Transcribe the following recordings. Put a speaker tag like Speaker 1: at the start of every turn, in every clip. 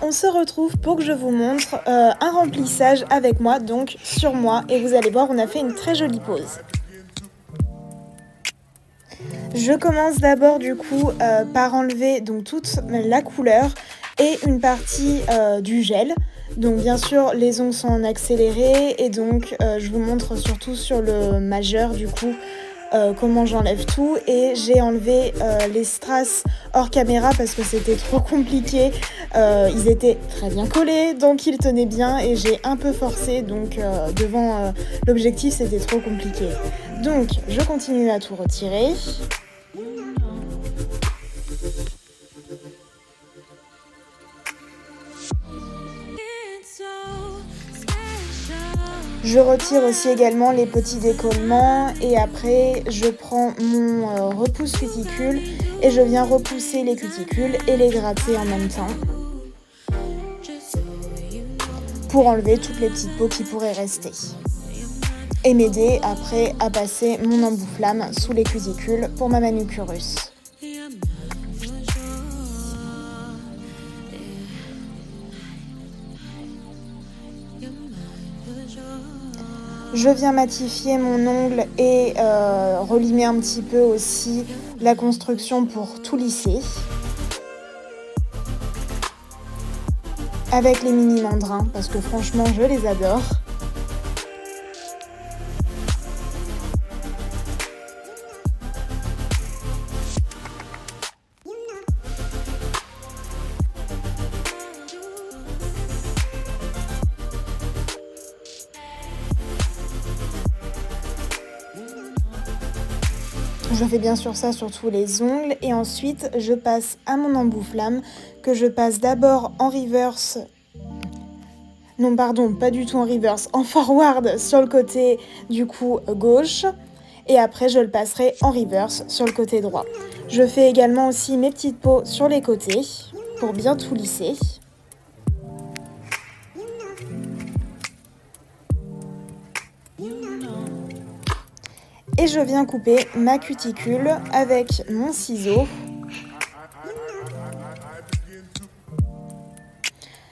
Speaker 1: on se retrouve pour que je vous montre un remplissage avec moi, donc sur moi, et vous allez voir, on a fait une très jolie pause. Je commence d'abord du coup par enlever donc toute la couleur et une partie du gel. Donc bien sûr les ongles sont en accéléré et donc je vous montre surtout sur le majeur du coup comment j'enlève tout, et j'ai enlevé les strass hors caméra parce que c'était trop compliqué. Ils étaient très bien collés donc ils tenaient bien et j'ai un peu forcé, donc devant l'objectif c'était trop compliqué. Donc je continue à tout retirer. Je retire aussi également les petits décollements et après je prends mon repousse cuticule et je viens repousser les cuticules et les gratter en même temps pour enlever toutes les petites peaux qui pourraient rester et m'aider après à passer mon embout-flamme sous les cuticules pour ma manucurus. Je viens matifier mon ongle et relimer un petit peu aussi la construction pour tout lisser. Avec les mini mandrins, parce que franchement je les adore. Je fais bien sûr ça sur tous les ongles et ensuite je passe à mon embout-flamme que je passe d'abord en reverse. Non pardon, pas du tout en reverse, en forward sur le côté du coup gauche et après je le passerai en reverse sur le côté droit. Je fais également aussi mes petites peaux sur les côtés pour bien tout lisser. Et je viens couper ma cuticule avec mon ciseau.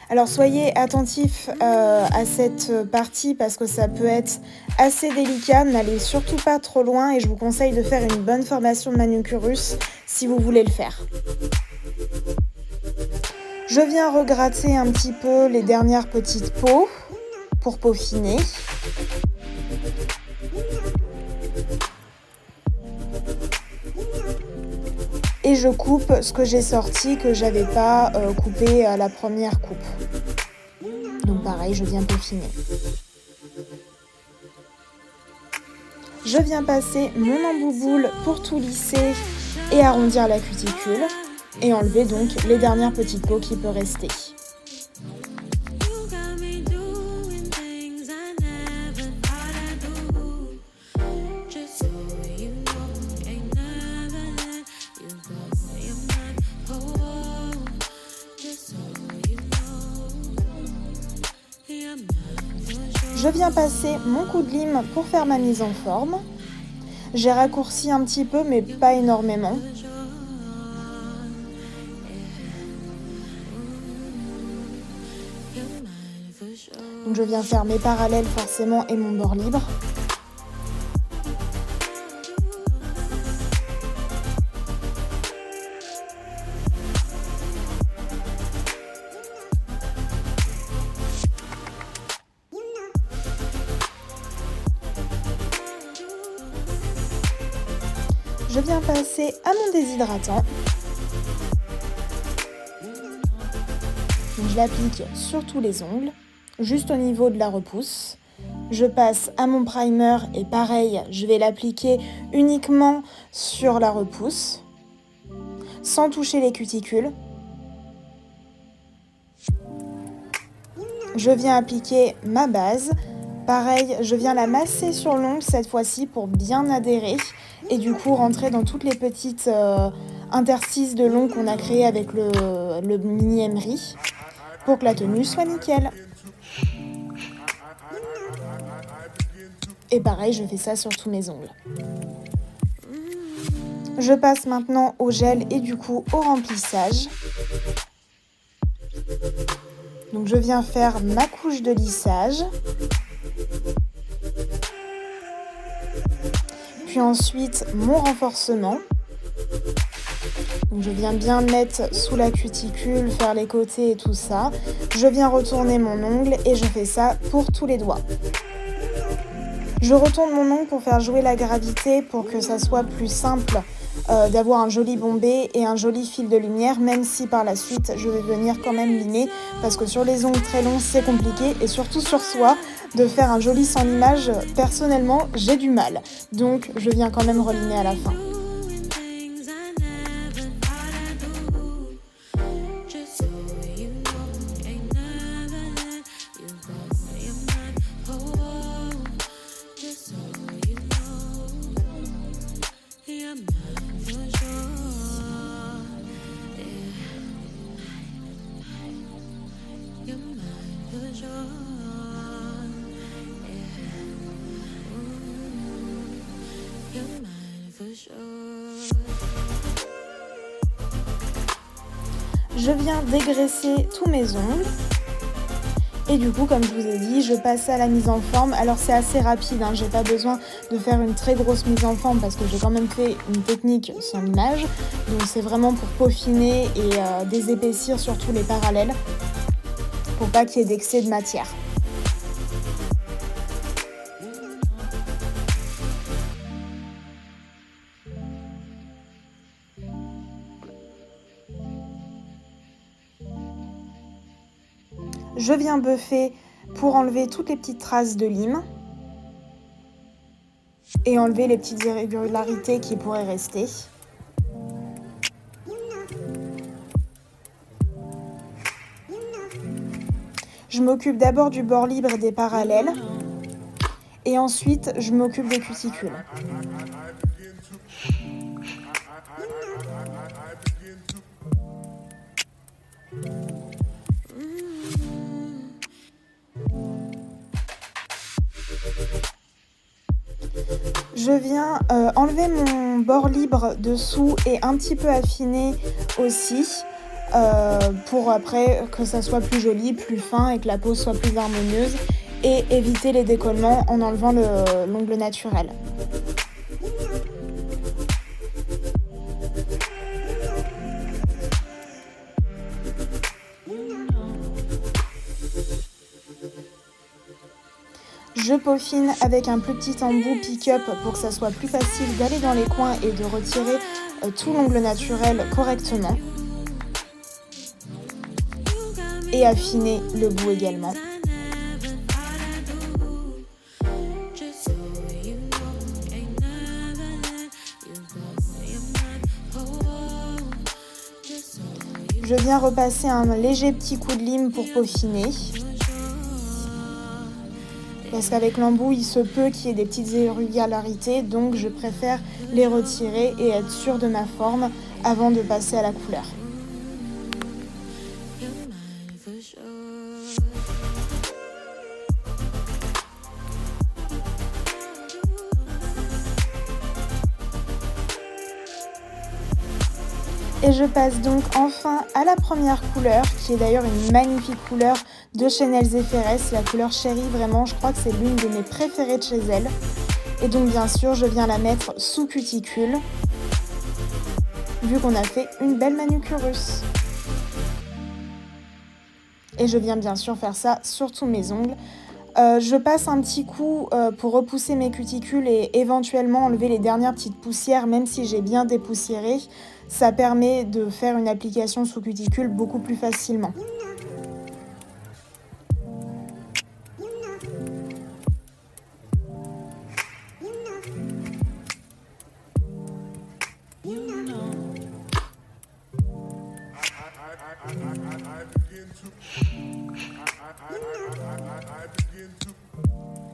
Speaker 1: Alors soyez attentifs à cette partie parce que ça peut être assez délicat, n'allez surtout pas trop loin et je vous conseille de faire une bonne formation de manucurus si vous voulez le faire. Je viens regratter un petit peu les dernières petites peaux pour peaufiner. Et je coupe ce que j'ai sorti que j'avais pas coupé à la première coupe. Donc pareil, je viens peaufiner. Je viens passer mon embouboule pour tout lisser et arrondir la cuticule et enlever donc les dernières petites peaux qui peuvent rester. Je viens passer mon coup de lime pour faire ma mise en forme. J'ai raccourci un petit peu mais pas énormément. Donc je viens faire mes parallèles forcément et mon bord libre. Je viens passer à mon déshydratant. Je l'applique sur tous les ongles, juste au niveau de la repousse. Je passe à mon primer et pareil, je vais l'appliquer uniquement sur la repousse, sans toucher les cuticules. Je viens appliquer ma base. Pareil, je viens la masser sur l'ongle cette fois-ci pour bien adhérer et du coup rentrer dans toutes les petites interstices de l'ongle qu'on a créé avec le mini emery pour que la tenue soit nickel. Et pareil, je fais ça sur tous mes ongles. Je passe maintenant au gel et du coup au remplissage. Donc je viens faire ma couche de lissage. Puis ensuite mon renforcement. Donc je viens bien mettre sous la cuticule, faire les côtés et tout ça. Je viens retourner mon ongle et je fais ça pour tous les doigts. Je retourne mon ongle pour faire jouer la gravité pour que ça soit plus simple d'avoir un joli bombé et un joli fil de lumière, même si par la suite je vais venir quand même limer parce que sur les ongles très longs c'est compliqué et surtout sur soi de faire un joli sans limage, personnellement j'ai du mal. Donc je viens quand même relimer à la fin. Je viens dégraisser tous mes ongles et du coup comme je vous ai dit je passe à la mise en forme. Alors c'est assez rapide, j'ai pas besoin de faire une très grosse mise en forme parce que j'ai quand même fait une technique sans limage, donc c'est vraiment pour peaufiner et désépaissir surtout les parallèles pour pas qu'il y ait d'excès de matière. Je viens buffer pour enlever toutes les petites traces de lime et enlever les petites irrégularités qui pourraient rester. Je m'occupe d'abord du bord libre et des parallèles et ensuite je m'occupe des cuticules. Je viens enlever mon bord libre dessous et un petit peu affiner aussi pour après que ça soit plus joli, plus fin et que la peau soit plus harmonieuse et éviter les décollements en enlevant l'ongle naturel. Je peaufine avec un plus petit embout pick-up pour que ça soit plus facile d'aller dans les coins et de retirer tout l'ongle naturel correctement. Et affiner le bout également. Je viens repasser un léger petit coup de lime pour peaufiner. Parce qu'avec l'embout, il se peut qu'il y ait des petites irrégularités, donc je préfère les retirer et être sûre de ma forme avant de passer à la couleur. Et je passe donc enfin à la première couleur, qui est d'ailleurs une magnifique couleur de chez Nelzé Ferrès, la couleur Chérie, vraiment, je crois que c'est l'une de mes préférées de chez elle. Et donc bien sûr, je viens la mettre sous cuticule, vu qu'on a fait une belle manucure russe. Et je viens bien sûr faire ça sur tous mes ongles. Je passe un petit coup pour repousser mes cuticules et éventuellement enlever les dernières petites poussières, même si j'ai bien dépoussiéré. Ça permet de faire une application sous cuticule beaucoup plus facilement.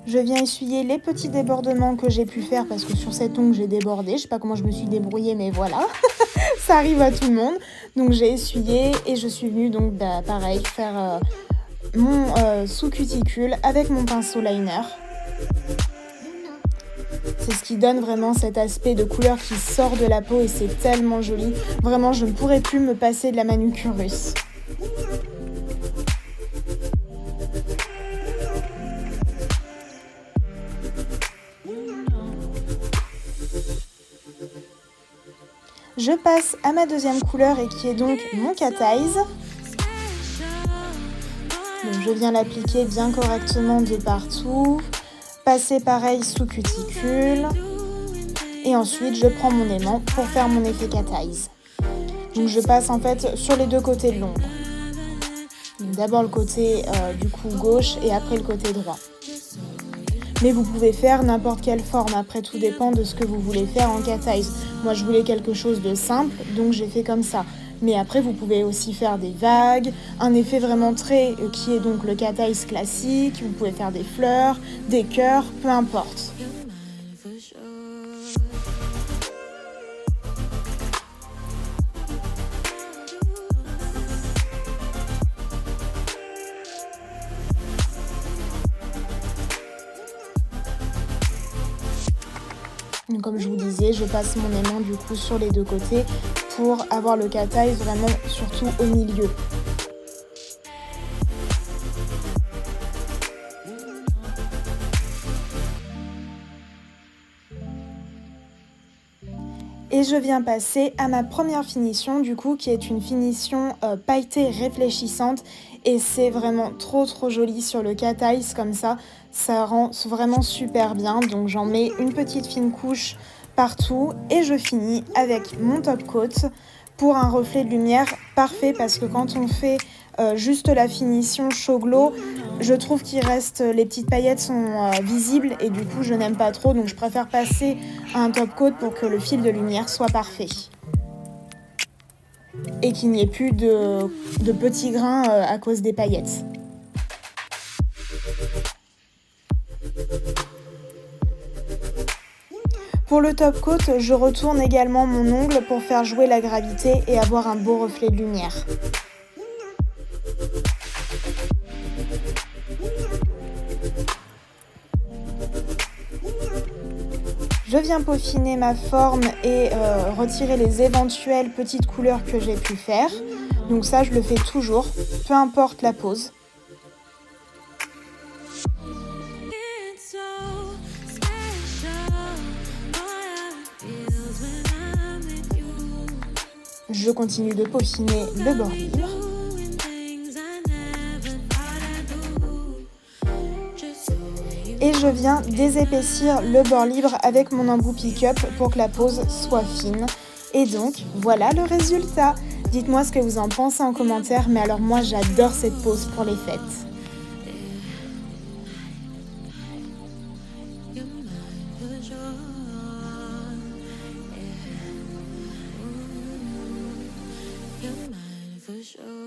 Speaker 1: Je viens essuyer les petits débordements que j'ai pu faire parce que sur cet ongle j'ai débordé. Je sais pas comment je me suis débrouillée, mais voilà, ça arrive à tout le monde. Donc j'ai essuyé et je suis venue donc pareil faire mon sous-cuticule avec mon pinceau liner. C'est ce qui donne vraiment cet aspect de couleur qui sort de la peau et c'est tellement joli. Vraiment, je ne pourrais plus me passer de la manucure russe. Je passe à ma deuxième couleur et qui est donc mon Cat Eyes. Donc je viens l'appliquer bien correctement de partout. Passer pareil sous cuticule. Et ensuite, je prends mon aimant pour faire mon effet Cat Eyes. Donc je passe en fait sur les deux côtés de l'ombre. D'abord le côté du coup gauche et après le côté droit. Mais vous pouvez faire n'importe quelle forme, après tout dépend de ce que vous voulez faire en Cat Eyes. Moi je voulais quelque chose de simple, donc j'ai fait comme ça. Mais après vous pouvez aussi faire des vagues, un effet vraiment très qui est donc le Cat Eyes classique, vous pouvez faire des fleurs, des cœurs, peu importe. Donc, comme je vous disais, je passe mon aimant du coup sur les deux côtés pour avoir le Cat Eyes vraiment surtout au milieu. Et je viens passer à ma première finition du coup qui est une finition pailletée réfléchissante et c'est vraiment trop joli sur le Cat Eyes comme ça rend vraiment super bien. Donc j'en mets une petite fine couche partout et je finis avec mon top coat pour un reflet de lumière parfait parce que quand on fait juste la finition show glow, je trouve qu'il reste, les petites paillettes sont visibles et du coup je n'aime pas trop donc je préfère passer à un top coat pour que le fil de lumière soit parfait. Et qu'il n'y ait plus de petits grains à cause des paillettes. Pour le top coat, je retourne également mon ongle pour faire jouer la gravité et avoir un beau reflet de lumière. Je viens peaufiner ma forme et retirer les éventuelles petites couleurs que j'ai pu faire. Donc ça, je le fais toujours, peu importe la pose. Je continue de peaufiner le bord libre. Et je viens désépaissir le bord libre avec mon embout pick-up pour que la pose soit fine. Et donc, voilà le résultat. Dites-moi ce que vous en pensez en commentaire, mais alors moi j'adore cette pose pour les fêtes.
Speaker 2: For sure.